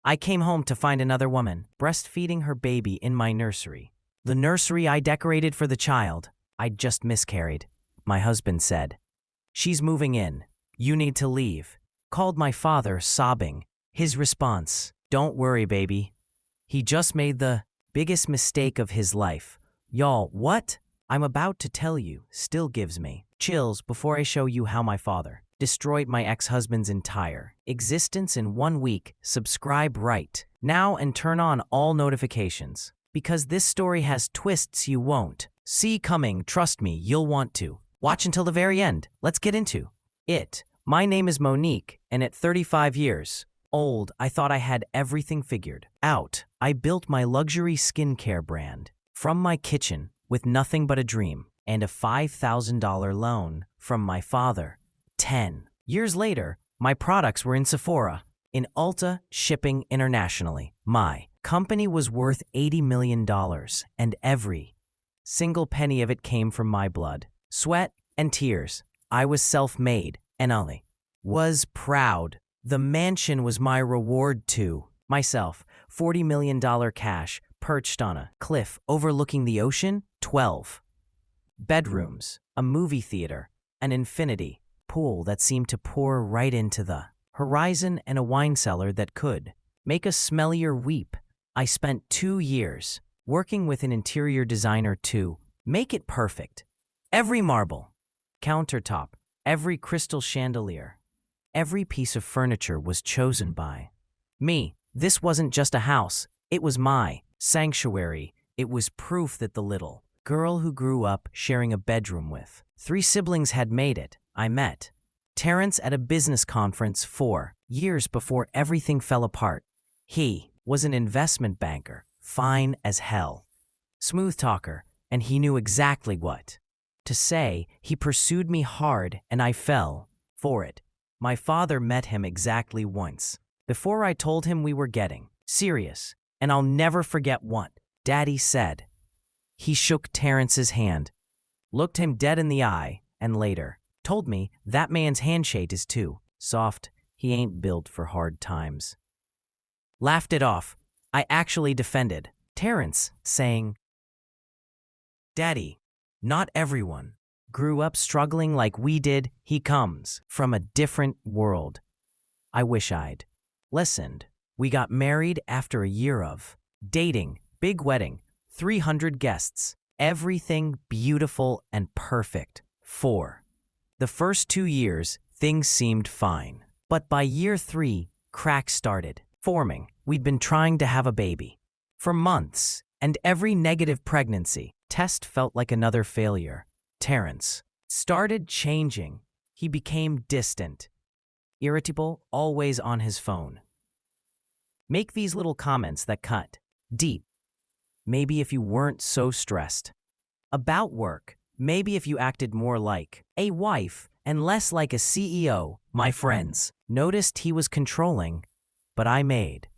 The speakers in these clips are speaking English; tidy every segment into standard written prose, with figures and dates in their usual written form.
I came home to find another woman breastfeeding her baby in my nursery. The nursery I decorated for the child I'd just miscarried. My husband said, "She's moving in. You need to leave." Called my father, sobbing. His response, "Don't worry, baby. He just made the biggest mistake of his life." Y'all, what I'm about to tell you still gives me chills before I show you how my father destroyed my ex-husband's entire existence in 1 week. Subscribe right now and turn on all notifications, because this story has twists you won't see coming. Trust me, you'll want to watch until the very end. Let's get into it. My name is Monique, and at 35 years old, I thought I had everything figured out. I built my luxury skincare brand from my kitchen with nothing but a dream and a $5,000 loan from my father. 10 years later, my products were in Sephora, in Ulta, shipping internationally. My company was worth $80 million, and every single penny of it came from my blood, sweat, and tears. I was self-made, and I was proud. The mansion was my reward to myself. $40 million cash, perched on a cliff overlooking the ocean. 12 bedrooms, a movie theater, an infinity pool that seemed to pour right into the horizon, and a wine cellar that could make a smellier weep. I spent 2 years working with an interior designer to make it perfect. Every marble countertop, every crystal chandelier, every piece of furniture was chosen by me. This wasn't just a house, it was my sanctuary. It was proof that the little girl who grew up sharing a bedroom with 3 siblings had made it. I met Terrence at a business conference 4 years before everything fell apart. He was an investment banker, fine as hell, smooth talker, and he knew exactly what to say. He pursued me hard, and I fell for it. My father met him exactly once before I told him we were getting serious, and I'll never forget what Daddy said. He shook Terrence's hand, looked him dead in the eye, and later told me that man's handshake is too soft. He ain't built for hard times. Laughed it off. I actually defended Terrence, saying, "Daddy, not everyone grew up struggling like we did. He comes from a different world." I wish I'd listened. We got married after a year of dating, big wedding, 300 guests, everything beautiful and perfect. For the first 2 years, things seemed fine. But by year 3, cracks started forming. We'd been trying to have a baby for months, and every negative pregnancy test felt like another failure. Terrence started changing. He became distant, irritable, always on his phone. Make these little comments that cut deep. Maybe if you weren't so stressed about work, maybe if you acted more like a wife and less like a CEO. My friends noticed he was controlling, but I made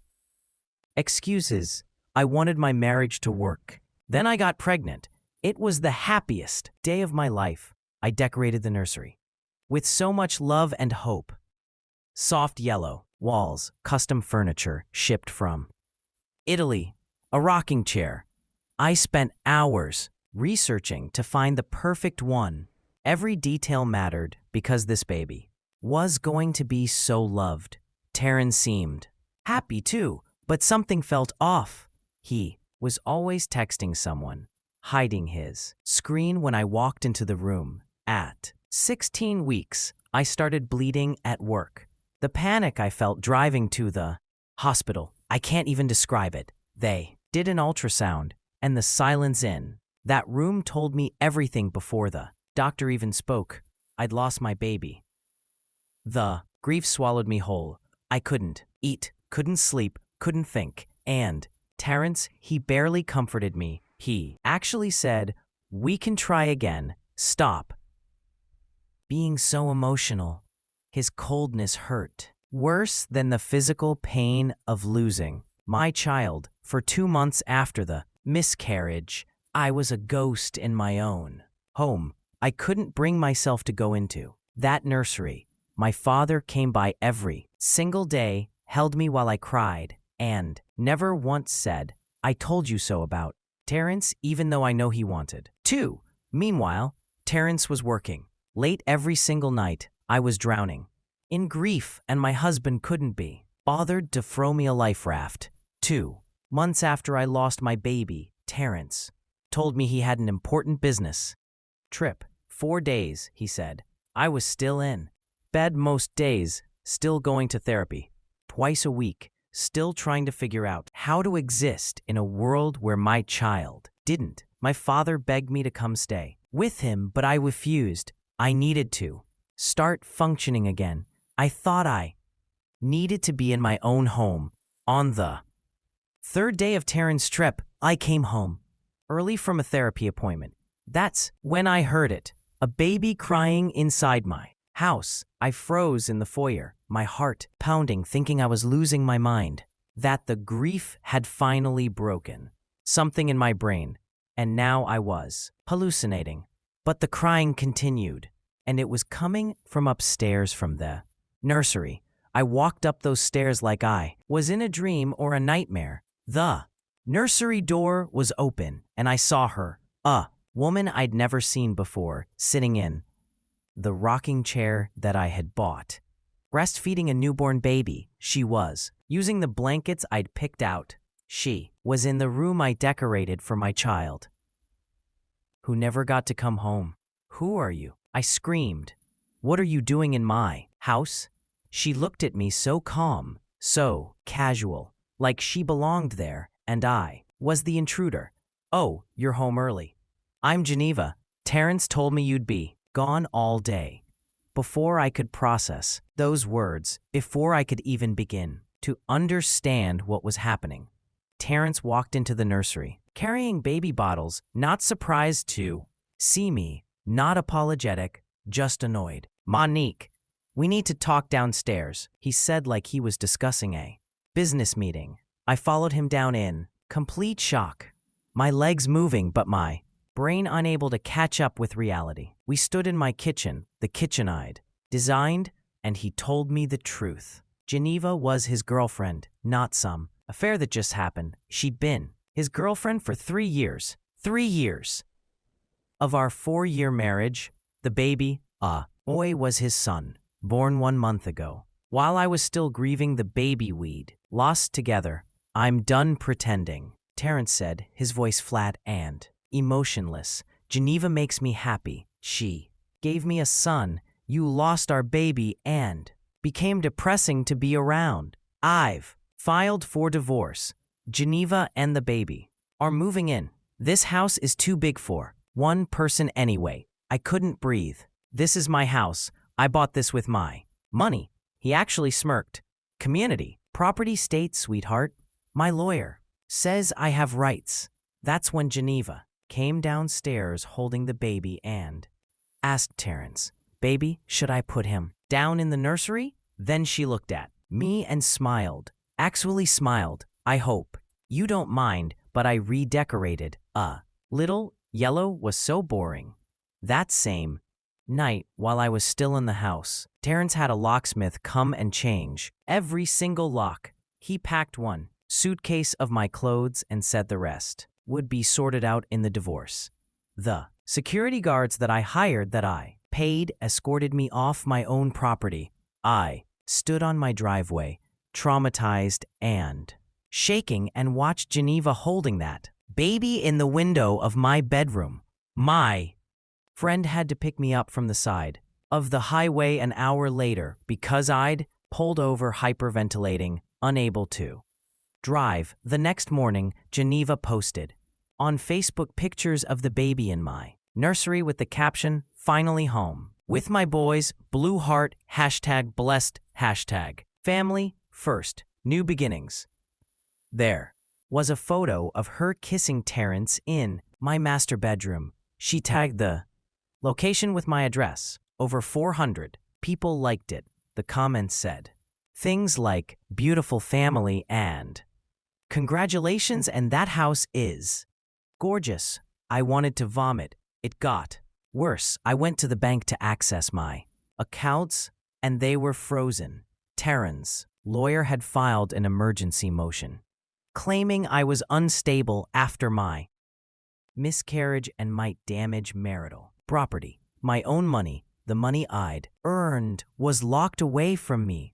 excuses. I wanted my marriage to work. Then I got pregnant. It was the happiest day of my life. I decorated the nursery with so much love and hope. Soft yellow walls, custom furniture shipped from Italy, a rocking chair. I spent hours researching to find the perfect one. Every detail mattered because this baby was going to be so loved. Terrence seemed happy too, but something felt off. He was always texting someone, hiding his screen when I walked into the room. At 16 weeks, I started bleeding at work. The panic I felt driving to the hospital, I can't even describe it. They did an ultrasound, and the silence in that room told me everything before the doctor even spoke. I'd lost my baby. The grief swallowed me whole. I couldn't eat, couldn't sleep, couldn't think. And Terrence, he barely comforted me. He actually said, "We can try again. Stop being so emotional." His coldness hurt worse than the physical pain of losing my child. For 2 months after the miscarriage, I was a ghost in my own home. I couldn't bring myself to go into that nursery. My father came by every single day, held me while I cried, and never once said, "I told you so" about Terrence, even though I know he wanted to. Meanwhile, Terrence was working late every single night. I was drowning in grief, and my husband couldn't be bothered to throw me a life raft. 2 months after I lost my baby, Terrence told me he had an important business trip. 4 days, he said. I was still in bed most days, still going to therapy twice a week, still trying to figure out how to exist in a world where my child didn't. My father begged me to come stay with him, but I refused. I needed to start functioning again. I thought I needed to be in my own home. On the 3rd day of Terrence's trip, I came home early from a therapy appointment. That's when I heard it. A baby crying inside my house. I froze in the foyer, my heart pounding, thinking I was losing my mind, that the grief had finally broken something in my brain, and now I was hallucinating. But the crying continued, and it was coming from upstairs from the nursery. I walked up those stairs like I was in a dream or a nightmare. The nursery door was open, and I saw her, a woman I'd never seen before, sitting in the rocking chair that I had bought, breastfeeding a newborn baby. She was using the blankets I'd picked out. She was in the room I decorated for my child, who never got to come home. "Who are you?" I screamed. "What are you doing in my house?" She looked at me so calm, so casual, like she belonged there, and I was the intruder. "Oh, you're home early. I'm Geneva. Terrence told me you'd be gone all day." Before I could process those words, before I could even begin to understand what was happening, Terrence walked into the nursery, carrying baby bottles, not surprised to see me, not apologetic, just annoyed. "Monique, we need to talk downstairs," he said like he was discussing a business meeting. I followed him down in complete shock, my legs moving but my brain unable to catch up with reality. We stood in my kitchen, the kitchen I'd designed, and he told me the truth. Geneva was his girlfriend, not some affair that just happened. She'd been his girlfriend for 3 years. 3 years of our 4-year marriage. The baby, boy, was his son, born 1 month ago. While I was still grieving the baby we'd lost together, "I'm done pretending," Terrence said, his voice flat and emotionless. "Geneva makes me happy. She gave me a son. You lost our baby and became depressing to be around. I've filed for divorce. Geneva and the baby are moving in. This house is too big for one person anyway. I couldn't breathe. This is my house. I bought this with my money." He actually smirked. "Community property state, sweetheart. My lawyer says I have rights." That's when Geneva came downstairs holding the baby and asked Terrence, "Baby, should I put him down in the nursery?" Then she looked at me and smiled. Actually smiled. "I hope you don't mind, but I redecorated a little. Yellow was so boring." That same night, while I was still in the house, Terrence had a locksmith come and change every single lock. He packed one suitcase of my clothes and said the rest would be sorted out in the divorce. The security guards that I hired, that I paid, escorted me off my own property. I stood on my driveway, traumatized and shaking, and watched Geneva holding that baby in the window of my bedroom. My friend had to pick me up from the side of the highway an hour later because I'd pulled over hyperventilating, unable to drive. The next morning, Geneva posted on Facebook pictures of the baby in my nursery with the caption, "Finally home with my boys, blue heart, #blessed, #family first, new beginnings." There was a photo of her kissing Terrence in my master bedroom. She tagged the location with my address. Over 400 people liked it. The comments said things like, "Beautiful family" and "Congratulations, and that house is gorgeous." I wanted to vomit. It got worse. I went to the bank to access my accounts, and they were frozen. Terrence lawyer had filed an emergency motion, claiming I was unstable after my miscarriage and might damage marital property. My own money, the money I'd earned, was locked away from me.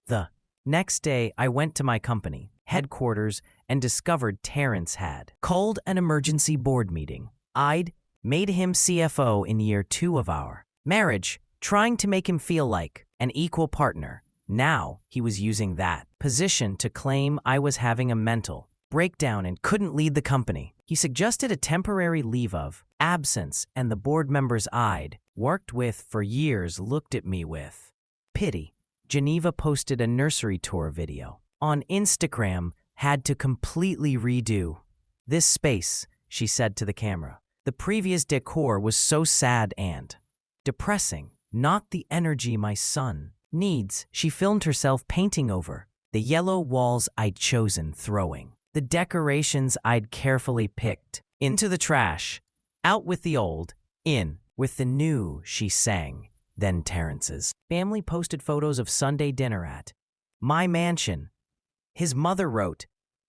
The next day, I went to my company headquarters and discovered Terrence had called an emergency board meeting. I'd made him CFO in year 2 of our marriage, trying to make him feel like an equal partner. Now he was using that position to claim I was having a mental breakdown and couldn't lead the company. He suggested a temporary leave of absence, and the board members I'd worked with for years looked at me with pity. Geneva posted a nursery tour video on Instagram, had to completely redo this space, she said to the camera. The previous decor was so sad and depressing, not the energy my son needs. She filmed herself painting over the yellow walls I'd chosen, throwing the decorations I'd carefully picked into the trash. Out with the old, in with the new, she sang. Then Terrence's family posted photos of Sunday dinner at my mansion. His mother wrote,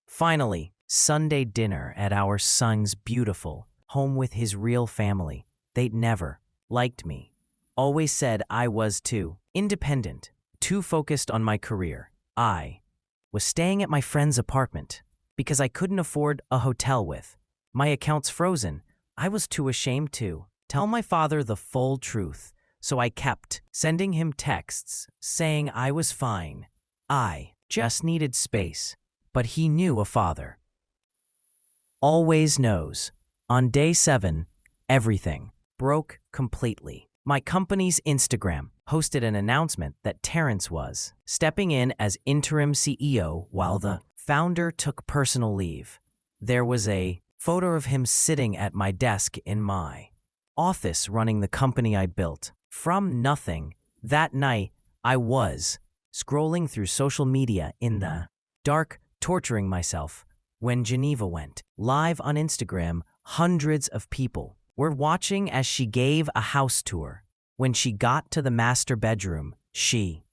"Finally, Sunday dinner at our son's beautiful home with his real family. They'd never liked me. Always said I was too independent, too focused on my career. I was staying at my friend's apartment because I couldn't afford a hotel with my accounts frozen. I was too ashamed to tell my father the full truth, so I kept sending him texts saying I was fine. I just needed space, but he knew a father always knows." On day 7, everything broke completely. My company's Instagram posted an announcement that Terrence was stepping in as interim CEO while the founder took personal leave. There was a photo of him sitting at my desk in my office running the company I built from nothing. That night, I was scrolling through social media in the dark, torturing myself. When Geneva went live on Instagram, hundreds of people were watching as she gave a house tour. When she got to the master bedroom, she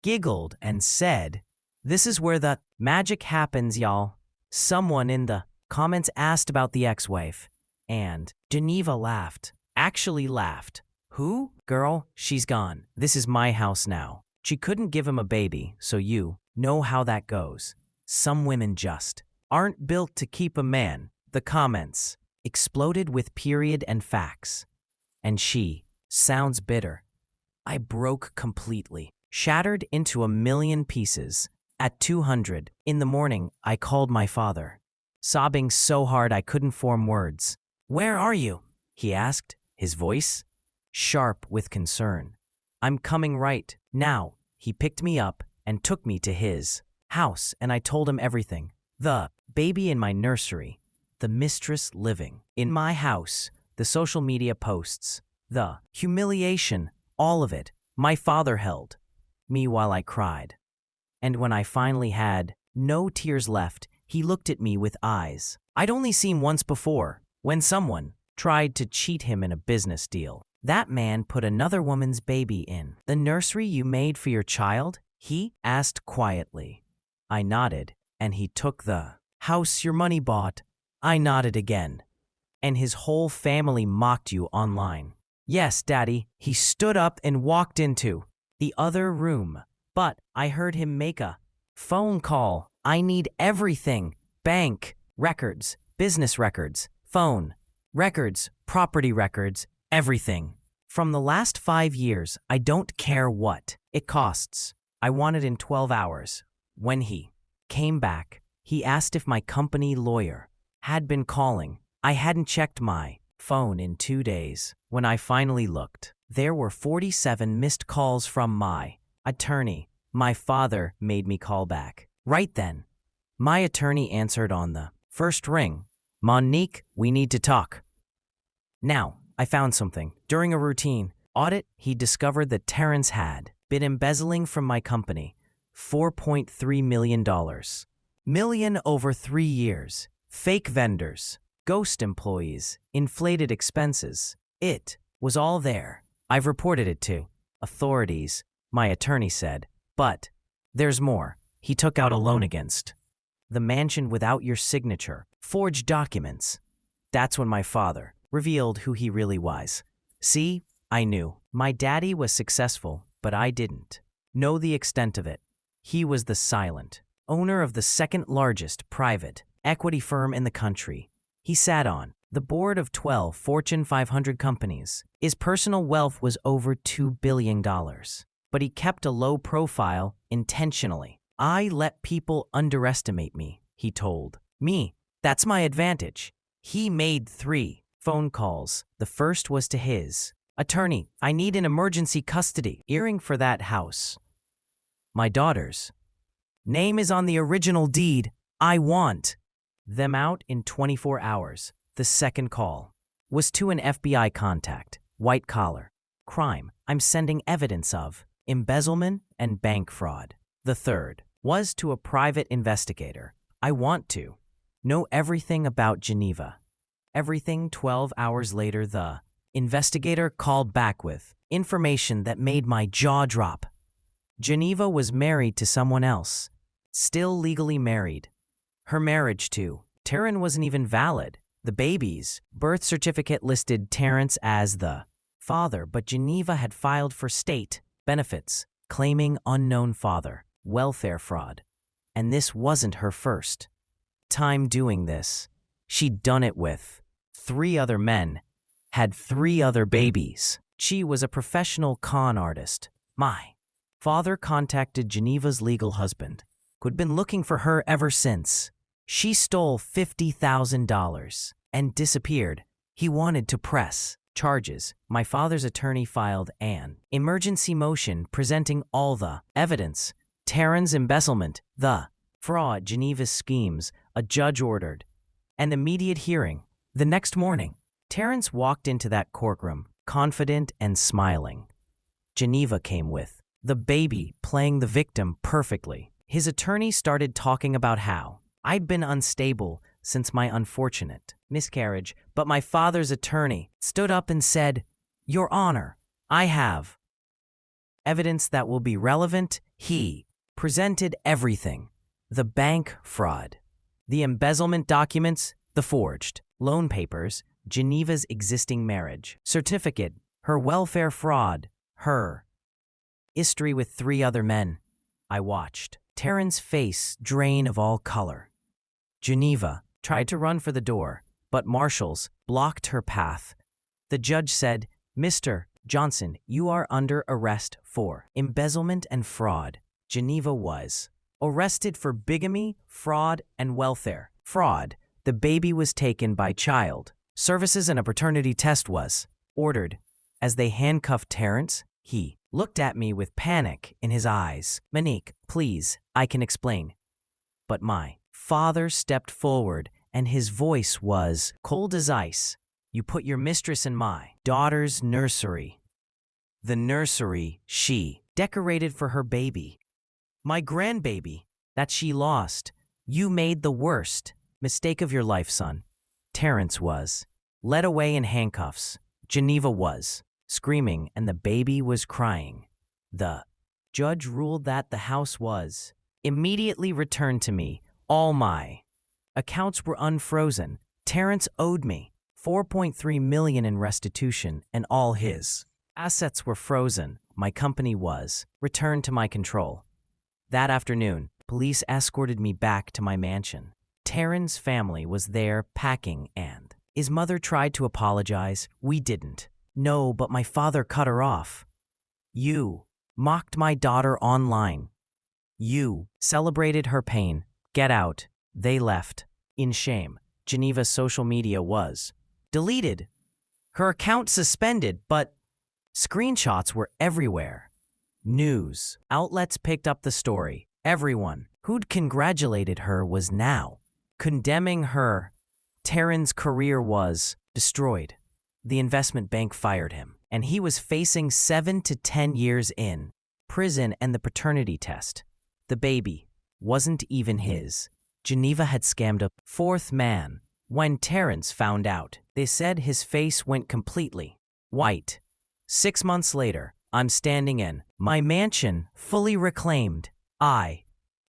giggled and said, "This is where the magic happens, y'all." Someone in the comments asked about the ex-wife, and Geneva laughed. Actually laughed. "Who? Girl, she's gone. This is my house now. She couldn't give him a baby, so you know how that goes. Some women just aren't built to keep a man." The comments exploded with period and facts. "And she sounds bitter." I broke completely, shattered into a million pieces. At 200 in the morning, I called my father, sobbing so hard I couldn't form words. "Where are you?" he asked, his voice sharp with concern. "I'm coming right now." He picked me up and took me to his house, and I told him everything. The baby in my nursery, the mistress living in my house, the social media posts, the humiliation, all of it. My father held me while I cried. And when I finally had no tears left, he looked at me with eyes I'd only seen once before, when someone tried to cheat him in a business deal. "That man put another woman's baby in the nursery you made for your child?" he asked quietly. I nodded, and he took the house your money bought. I nodded again. "And his whole family mocked you online?" "Yes, Daddy." He stood up and walked into the other room, but I heard him make a phone call. "I need everything. Bank records, business records, phone records, property records, everything. From the last 5 years, I don't care what it costs. I want it in 12 hours. When he came back, he asked if my company lawyer had been calling. I hadn't checked my phone in 2 days. When I finally looked, there were 47 missed calls from my attorney. My father made me call back. Right then, my attorney answered on the first ring. "Monique, we need to talk." Now, I found something. During a routine audit, he discovered that Terrence had been embezzling from my company $4.3 million over 3 years. Fake vendors, ghost employees, inflated expenses. It was all there. I've reported it to authorities, my attorney said. But there's more. he took out a loan against the mansion without your signature, forged documents. That's when my father revealed who he really was. See, I knew. My daddy was successful, but I didn't know the extent of it. He was the silent owner of the second largest private equity firm in the country. He sat on the board of 12 Fortune 500 companies. His personal wealth was over $2 billion. But he kept a low profile intentionally. I let people underestimate me, he told me. That's my advantage. He made 3 phone calls. The first was to his attorney. I need an emergency custody hearing for that house. My daughter's name is on the original deed. I want them out in 24 hours. The second call was to an FBI contact, white-collar crime. I'm sending evidence of embezzlement and bank fraud. The third was to a private investigator. I want to know everything about Geneva. Everything. 12 hours later, the investigator called back with information that made my jaw drop. Geneva was married to someone else, still legally married. Her marriage to Taryn wasn't even valid. The baby's birth certificate listed Terrence as the father, but Geneva had filed for state benefits, claiming unknown father, welfare fraud. And this wasn't her first time doing this. She'd done it with 3 other men, had 3 other babies. She was a professional con artist. My father contacted Geneva's legal husband, who'd been looking for her ever since. She stole $50,000 and disappeared. He wanted to press charges. My father's attorney filed an emergency motion presenting all the evidence. Taryn's embezzlement, the fraud, Geneva's schemes. A judge ordered an immediate hearing. The next morning, Terrence walked into that courtroom, confident and smiling. Geneva came with the baby, playing the victim perfectly. His attorney started talking about how I'd been unstable since my unfortunate miscarriage, but my father's attorney stood up and said, "Your Honor, I have evidence that will be relevant." He presented everything: the bank fraud, the embezzlement documents, the forged loan papers, Geneva's existing marriage certificate, her welfare fraud, her history with 3 other men. I watched Taryn's face drain of all color. Geneva tried to run for the door, but marshals blocked her path. The judge said, "Mr. Johnson, you are under arrest for embezzlement and fraud." Geneva was arrested for bigamy, fraud, and welfare fraud. The baby was taken by child services and a paternity test was ordered. As they handcuffed Terrence, he looked at me with panic in his eyes. "Monique, please, I can explain." But my father stepped forward, and his voice was cold as ice. "You put your mistress in my daughter's nursery. The nursery she decorated for her baby, my grandbaby, that she lost. You made the worst mistake of your life, son." Terrence was led away in handcuffs. Geneva was screaming, and the baby was crying. The judge ruled that the house was immediately returned to me. All my accounts were unfrozen. Terrence owed me $4.3 million in restitution, and all his assets were frozen. My company was returned to my control. That afternoon, police escorted me back to my mansion. Taryn's family was there packing, and his mother tried to apologize. "We didn't know, but my father cut her off. You mocked my daughter online. You celebrated her pain. Get out." They left in shame. Geneva's social media was deleted, her account suspended, but screenshots were everywhere. News outlets picked up the story. Everyone who'd congratulated her was now condemning her. Taryn's career was destroyed. The investment bank fired him, and he was facing 7 to 10 years in prison and the paternity test. The baby wasn't even his. Geneva had scammed a 4th man. When Terrence found out, they said his face went completely white. 6 months later, I'm standing in my mansion, fully reclaimed. I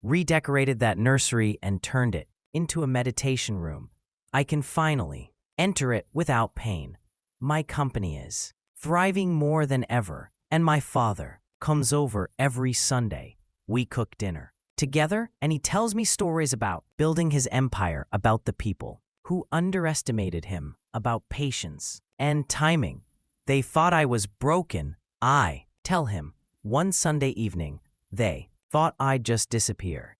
redecorated that nursery and turned it into a meditation room. I can finally enter it without pain. My company is thriving more than ever, and my father comes over every Sunday. We cook dinner together, and he tells me stories about building his empire, about the people who underestimated him, about patience and timing. They thought I was broken. I tell him one Sunday evening, they thought I'd just disappear.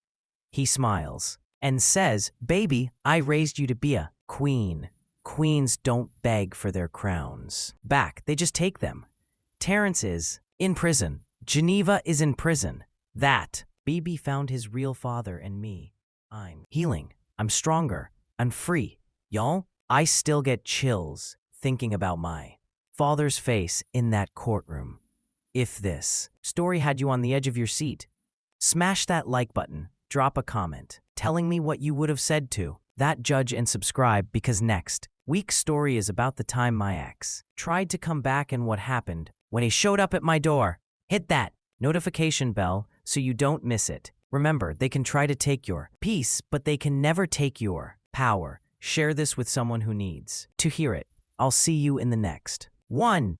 He smiles and says, "Baby, I raised you to be a queen. Queens don't beg for their crowns back, they just take them." Terrence is in prison. Geneva is in prison. That baby found his real father and me. I'm healing. I'm stronger. I'm free. Y'all, I still get chills thinking about my father's face in that courtroom. If this story had you on the edge of your seat, smash that like button, drop a comment telling me what you would have said to that judge, and subscribe, because next week's story is about the time my ex tried to come back and what happened when he showed up at my door. Hit that notification bell so you don't miss it. Remember, they can try to take your peace, but they can never take your power. Share this with someone who needs to hear it. I'll see you in the next one.